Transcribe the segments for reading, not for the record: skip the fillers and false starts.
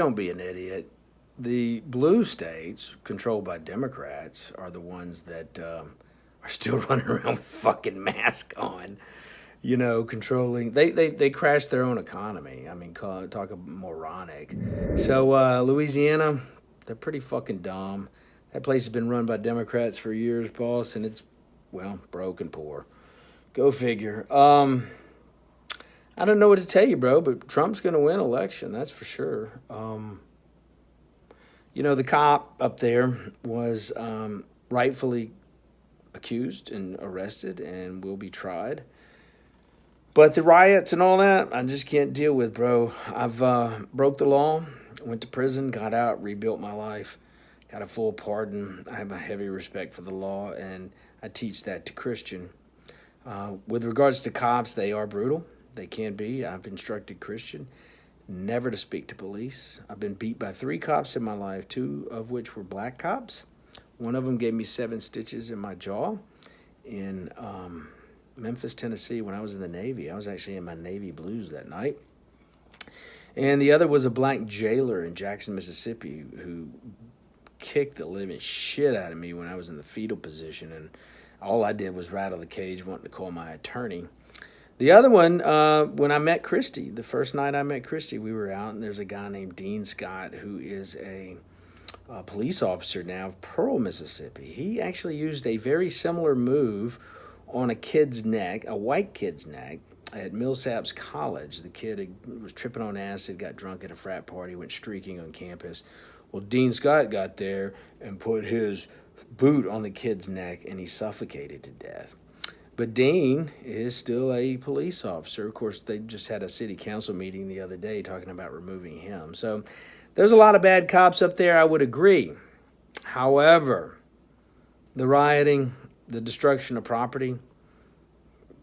Don't be an idiot. The blue states, controlled by Democrats, are the ones that are still running around with fucking masks on. You know, controlling. They crashed their own economy. I mean, talk moronic. So Louisiana, they're pretty fucking dumb. That place has been run by Democrats for years, boss, and it's well broke and poor. Go figure. I don't know what to tell you, bro, but Trump's going to win election. That's for sure. You know, the cop up there was rightfully accused and arrested and will be tried. But the riots and all that, I just can't deal with, bro. I've broke the law, went to prison, got out, rebuilt my life, got a full pardon. I have a heavy respect for the law, and I teach that to Christian. With regards to cops, they are brutal. They can be. I've instructed Christian never to speak to police. I've been beat by 3 cops in my life, 2 of which were black cops. One of them gave me 7 stitches in my jaw in Memphis, Tennessee, when I was in the Navy. I was actually in my Navy blues that night. And the other was a black jailer in Jackson, Mississippi, who kicked the living shit out of me when I was in the fetal position. And all I did was rattle the cage, wanting to call my attorney. The other one, when I met Christy, the first night I met Christy, we were out, and there's a guy named Dean Scott who is a police officer now of Pearl, Mississippi. He actually used a very similar move on a kid's neck, a white kid's neck, at Millsaps College. The kid was tripping on acid, got drunk at a frat party, went streaking on campus. Well, Dean Scott got there and put his boot on the kid's neck, and he suffocated to death. But Dean is still a police officer. Of course, they just had a city council meeting the other day talking about removing him. So there's a lot of bad cops up there, I would agree. However, the rioting, the destruction of property,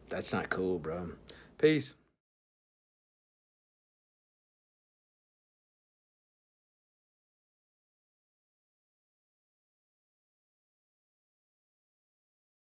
that's not cool, bro. Peace.